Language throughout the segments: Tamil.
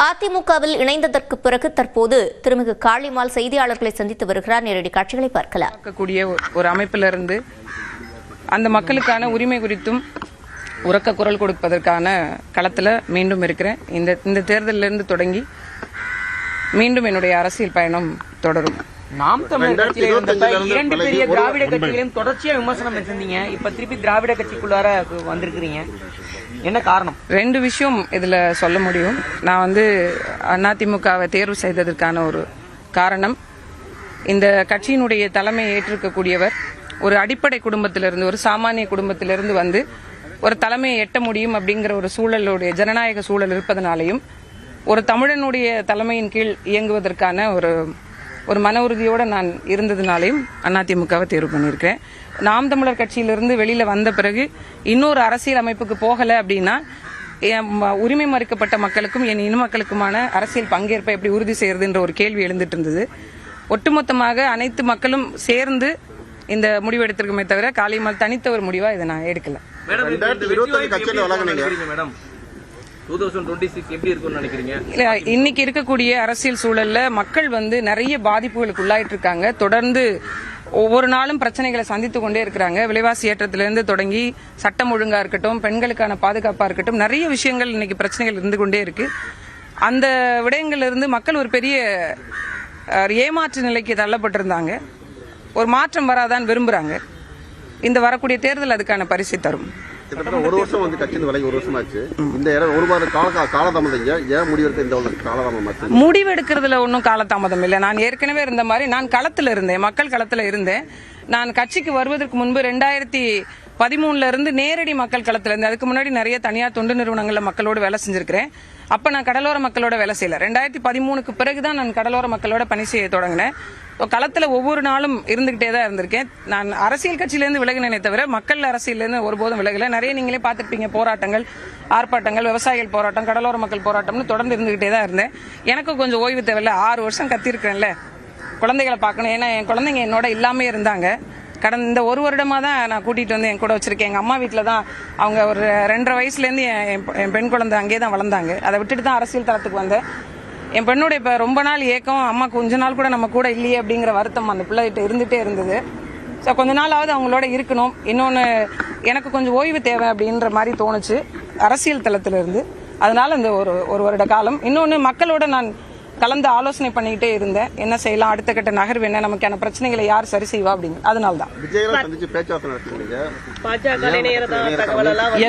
அதிமுகவில் இணைந்ததற்கு பிறகு தற்போது திருமிகு காளிமால் செய்தியாளர்களை சந்தித்து வருகிறார். நேரடி காட்சிகளை பார்க்கலாம். ஒரு அமைப்பிலிருந்து அந்த மக்களுக்கான உரிமை குறித்தும் உரக்க குரல் கொடுப்பதற்கான களத்தில் மீண்டும் இருக்கிறேன். இந்த தேர்தலிலிருந்து தொடங்கி மீண்டும் என்னுடைய அரசியல் பயணம் தொடரும். நாம் தமிழர் கட்சியில இருந்தப்ப இரண்டு பெரிய திராவிட கட்சிகளையும் தொடர்ச்சியா விமர்சனம் செஞ்சீங்க. இப்ப திருப்பி திராவிட கட்சிக்குள்ளார வந்திருக்கிறீங்க, என்ன காரணம்? ரெண்டு விஷயம் இதுல சொல்ல முடியும். நான் அதிமுகவை தேர்வு செய்ததற்கான ஒரு காரணம், இந்த கட்சியினுடைய தலைமையை ஏற்றிருக்கக்கூடியவர் ஒரு அடிப்படை குடும்பத்திலிருந்து, ஒரு சாமானிய குடும்பத்திலிருந்து வந்து ஒரு தலைமையை எட்ட முடியும் அப்படிங்கிற ஒரு சூழலுடைய ஜனநாயக சூழல் இருப்பதனாலையும், ஒரு தமிழனுடைய தலைமையின் கீழ் இயங்குவதற்கான ஒரு மன உறுதியோடு நான் இருந்ததுனாலையும் அதிமுகவை தேர்வு பண்ணியிருக்கிறேன். நாம் தமிழர் கட்சியிலிருந்து வெளியில வந்த பிறகு இன்னொரு அரசியல் அமைப்புக்கு போகலை அப்படின்னா உரிமை மறுக்கப்பட்ட மக்களுக்கும் என் இன மக்களுக்குமான அரசியல் பங்கேற்பை எப்படி உறுதி செய்யறதுன்ற ஒரு கேள்வி எழுந்துட்டு இருந்தது. ஒட்டுமொத்தமாக அனைத்து மக்களும் சேர்ந்து இந்த முடிவு எடுத்திருக்கமே தவிர காளிமால் தனித்த ஒரு முடிவா இதை நான் எடுக்கல. இன்னைக்கு இருக்கக்கூடிய அரசியல் சூழல்ல மக்கள் நிறைய பாதிப்புகளுக்கு உள்ளாயிட்டு இருக்காங்க. தொடர்ந்து ஒவ்வொரு நாளும் பிரச்சனைகளை சந்தித்து கொண்டே இருக்கிறாங்க. விலைவாசி ஏற்றத்திலிருந்து தொடங்கி சட்டம் ஒழுங்கா இருக்கட்டும், பெண்களுக்கான பாதுகாப்பா இருக்கட்டும், நிறைய விஷயங்கள் இன்னைக்கு பிரச்சனைகள் இருந்து கொண்டே இருக்கு. அந்த விடயங்கள்ல இருந்து மக்கள் ஒரு பெரிய ஏமாற்று நிலைக்கு தள்ளப்பட்டிருந்தாங்க. ஒரு மாற்றம் வராதான் விரும்புறாங்க. இந்த வரக்கூடிய தேர்தல் அதுக்கான பரிசு தரும். ஒரு வருஷம் கட்சியின் விலகி ஒரு வருஷம் ஆச்சு. இந்த ஒரு வார காலதாமதம் ஏன் முடிவெடுக்க இந்த காலதாமதம்? முடிவெடுக்கிறதுல ஒன்றும் காலதாமதம் இல்லை. நான் ஏற்கனவே இருந்த மாதிரி நான் களத்தில் இருந்தேன், மக்கள் களத்தில் இருந்தேன். நான் கட்சிக்கு வருவதற்கு முன்பு 2013 இருந்து நேரடி மக்கள் களத்தில் இருந்தேன். அதுக்கு முன்னாடி நிறைய தனியார் தொண்டு நிறுவனங்கள்ல மக்களோடு வேலை செஞ்சிருக்கிறேன். அப்ப நான் கடலோர மக்களோட வேலை செய்யல. 2013க்கு பிறகுதான் நான் கடலோர மக்களோட பணி செய்ய தொடங்கினேன். களத்துல ஒவ்வொரு நாளும் இருந்துகிட்டே தான் இருந்திருக்கேன். நான் அரசியல் கட்சியிலேருந்து விலகினே தவிர மக்கள் அரசியலேருந்து ஒருபோதும் விலகல. நிறைய நீங்களே பார்த்திருப்பீங்க, போராட்டங்கள், ஆர்ப்பாட்டங்கள், விவசாயிகள் போராட்டம், கடலோர மக்கள் போராட்டம்னு தொடர்ந்து இருந்துகிட்டே தான் இருந்தேன். எனக்கும் கொஞ்சம் ஓய்வு தேவையில்ல. 6 வருஷம் கத்திருக்கிறேன்ல, குழந்தைகளை பார்க்கணும். ஏன்னா என் குழந்தைங்க என்னோட இல்லாமே இருந்தாங்க. கடந்த இந்த ஒரு வருடமா தான் நான் கூட்டிட்டு வந்து என் கூட வச்சிருக்கேன். எங்க அம்மா வீட்டில் தான் அவங்க ஒரு 2.5 வயசுலேருந்து என் பெண் குழந்தை அங்கேயே தான் வளர்ந்தாங்க. அதை விட்டுட்டு தான் அரசியல் தளத்துக்கு வந்தேன். என் பெண்ணோட இப்போ ரொம்ப நாள் ஏக்கம், அம்மா கொஞ்ச நாள் கூட நம்ம கூட இல்லையே அப்படிங்கிற வருத்தம் அந்த பிள்ளைகிட்ட இருந்துகிட்டே இருந்தது. ஸோ கொஞ்ச நாளாவது அவங்களோட இருக்கணும். இன்னொன்று எனக்கு கொஞ்சம் ஓய்வு தேவை அப்படின்ற மாதிரி தோணுச்சு அரசியல் தளத்திலிருந்து. அதனால இந்த ஒரு வருட காலம் இன்னொன்று மக்களோட நான் கலந்து ஆலோசனை பண்ணிக்கிட்டே இருந்தேன். என்ன செய்யலாம், அடுத்த கட்ட நகர்வு என்ன, நமக்கான பிரச்சனைகளை யார் சரி செய்வா அப்படிங்க. அதனால்தான்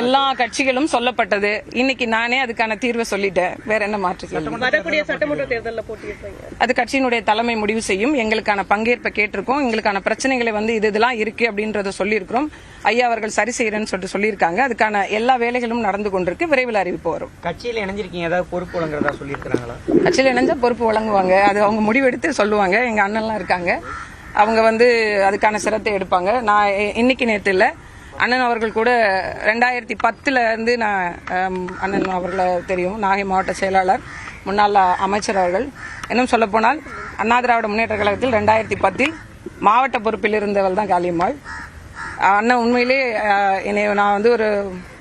எல்லா கட்சிகளும் சொல்லப்பட்டது. இன்னைக்கு நானே அதுக்கான தீர்வை சொல்லிட்டேன். வேற என்ன மாற்றுக்கலாம்? அது கட்சியினுடைய தலைமை முடிவு செய்யும். எங்களுக்கான பங்கேற்பை கேட்டிருக்கோம். எங்களுக்கான பிரச்சனைகளை இதெல்லாம் இருக்கு அப்படின்றத சொல்லியிருக்கிறோம். ஐயா அவர்கள் சரி செய்யறேன்னு சொல்லியிருக்காங்க. அதுக்கான எல்லா வேலைகளும் நடந்து கொண்டிருக்கு. விரைவில் அறிவிப்பு வரும். கட்சியில் இணைஞ்சிருக்கீங்க, ஏதாவது பொறுப்பு வழங்குறதா சொல்லியிருக்காங்களா? கட்சியில் இணைஞ்சா பொறுப்பு வழங்குவாங்க. அது அவங்க முடிவெடுத்து சொல்லுவாங்க. எங்க அண்ணன்லாம் இருக்காங்க, அவங்க அதுக்கான சிரத்தை எடுப்பாங்க. நான் இன்னைக்கு நேற்று இல்லை, அண்ணன் அவர்கள் கூட 2010 இருந்து நான் அண்ணன் அவர்களை தெரியும், நாகை மாவட்ட செயலாளர், முன்னாள் அமைச்சர் அவர்கள். இன்னும் சொல்ல போனால் அண்ணா திராவிட முன்னேற்ற கழகத்தில் 2010 மாவட்ட பொறுப்பில் இருந்தவள் தான் காளியம்மாள். அண்ணன் உண்மையிலே என்னை நான் ஒரு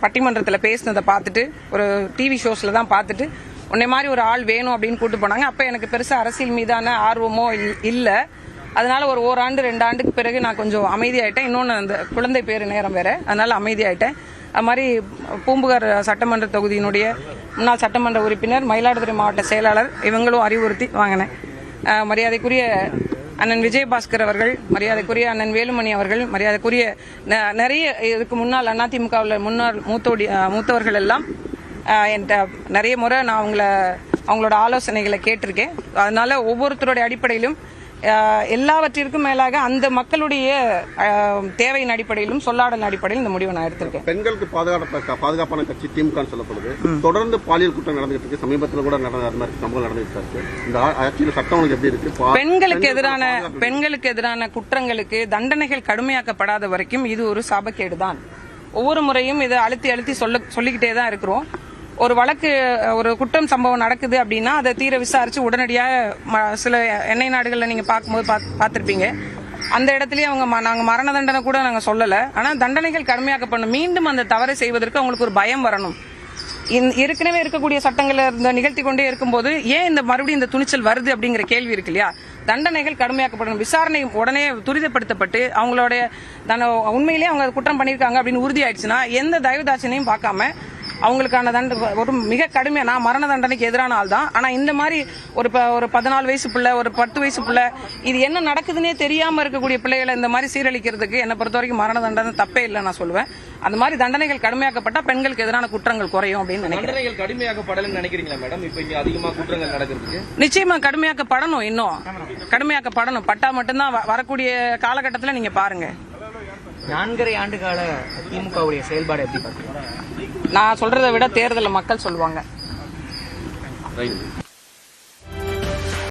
பட்டிமன்றத்தில் பேசினதை பார்த்துட்டு, ஒரு டிவி ஷோஸில் தான் பார்த்துட்டு, உன்னை மாதிரி ஒரு ஆள் வேணும் அப்படின்னு கூட்டு போனாங்க. அப்போ எனக்கு பெருசாக அரசியல் மீதான ஆர்வமோ இல்லை. அதனால ஒரு ஓராண்டு 2 ஆண்டுக்கு பிறகு நான் கொஞ்சம் அமைதியாயிட்டேன். இன்னொன்று அந்த குழந்தை பேரு நேரம் வேற, அதனால அமைதியாயிட்டேன். அது மாதிரி பூம்புகார் சட்டமன்ற தொகுதியினுடைய முன்னாள் சட்டமன்ற உறுப்பினர், மயிலாடுதுறை மாவட்ட செயலாளர், இவங்களும் அறிவுறுத்தி வாங்கினேன். மரியாதைக்குரிய அண்ணன் விஜயபாஸ்கர் அவர்கள், மரியாதைக்குரிய அண்ணன் வேலுமணி அவர்கள், மரியாதைக்குரிய நிறைய இதுக்கு முன்னாள் அதிமுகவில் முன்னாள் மூத்தவர்கள் எல்லாம் என்கிட்ட நிறைய முறை நான் அவங்களோட ஆலோசனைகளை கேட்டிருக்கேன். அதனால ஒவ்வொருத்தருடைய அடிப்படையிலும் எல்லாவற்றிற்கும் மேலாக அந்த மக்களுடைய தேவையின் அடிப்படையிலும் சொல்லாடல் அடிப்படையில் இந்த முடிவை நான் எடுத்திருக்கேன். பெண்களுக்கு பாதுகாப்பான கட்சி திமுக சொல்லப்படுது. தொடர்ந்து பாலியல் குற்றம் நடந்துட்டு இருக்கு. சமீபத்தில் கூட சம்பவம் நடந்துட்டு இருக்கு. இந்த ஆட்சியில் சட்டம் எப்படி இருக்கு? பெண்களுக்கு எதிரான குற்றங்களுக்கு தண்டனைகள் கடுமையாக்கப்படாத வரைக்கும் இது ஒரு சாபக்கேடுதான். ஒவ்வொரு முறையும் இதை அழுத்தி சொல்லிக்கிட்டே தான் இருக்கிறோம். ஒரு வழக்கு, ஒரு குற்றம் சம்பவம் நடக்குது அப்படின்னா அதை தீர விசாரிச்சு உடனடியாக சில எண்ணெய் நாடுகளில் நீங்க பார்க்கும்போது பார்த்திருப்பீங்க, அந்த இடத்துலயே நாங்க மரண தண்டனை கூட நாங்க சொல்லல. ஆனா தண்டனைகள் கடுமையாக்கப்படணும். மீண்டும் அந்த தவறை செய்வதற்கு அவங்களுக்கு ஒரு பயம் வரணும். ஏற்கனவே இருக்கக்கூடிய சட்டங்களை நிகழ்த்தி கொண்டே இருக்கும்போது ஏன் இந்த மறுபடியும் இந்த துணிச்சல் வருது அப்படிங்கிற கேள்வி இருக்கு இல்லையா? தண்டனைகள் கடுமையாக்கப்படணும், விசாரணை உடனே துரிதப்படுத்தப்பட்டு அவங்களுடைய உண்மையிலேயே அவங்க குற்றம் பண்ணியிருக்காங்க அப்படின்னு உறுதி ஆயிடுச்சுன்னா எந்த தயவுதாட்சணையும் பார்க்காம அவங்களுக்கான ஒரு மிக கடுமையா, நான் மரண தண்டனைக்கு எதிரான ஆள் தான், ஆனா இந்த மாதிரி ஒரு 14 வயசு பிள்ளை, ஒரு 10 வயசு பிள்ளை, இது என்ன நடக்குதுன்னே தெரியாம இருக்கக்கூடிய பிள்ளைகளை இந்த மாதிரி சீரழிக்கிறதுக்கு என்னை பொறுத்த வரைக்கும் மரண தண்டனை தப்பே இல்லை நான் சொல்லுவேன். அந்த மாதிரி தண்டனைகள் கடுமையாக்கப்பட்டா பெண்களுக்கு எதிரான குற்றங்கள் குறையும் அப்படின்னு நினைக்கிறேன். தண்டனைகள் கடுமையாக்கப்படலன்னு நினைக்கிறீங்களா மேடம்? இப்ப இங்க அதிகமா குற்றங்கள் நடக்கிறதுக்கு நிச்சயமா கடுமையாக்கப்படணும், இன்னும் கடுமையாக்கப்படணும். பட்டா மட்டும்தான் வரக்கூடிய காலகட்டத்தில் நீங்க பாருங்க. 4.5 ஆண்டு கால திமுகவுடைய செயல்பாடு எப்படி பாத்தீங்க? நான் சொல்றதை விட தேர்தலில் மக்கள் சொல்லுவாங்க.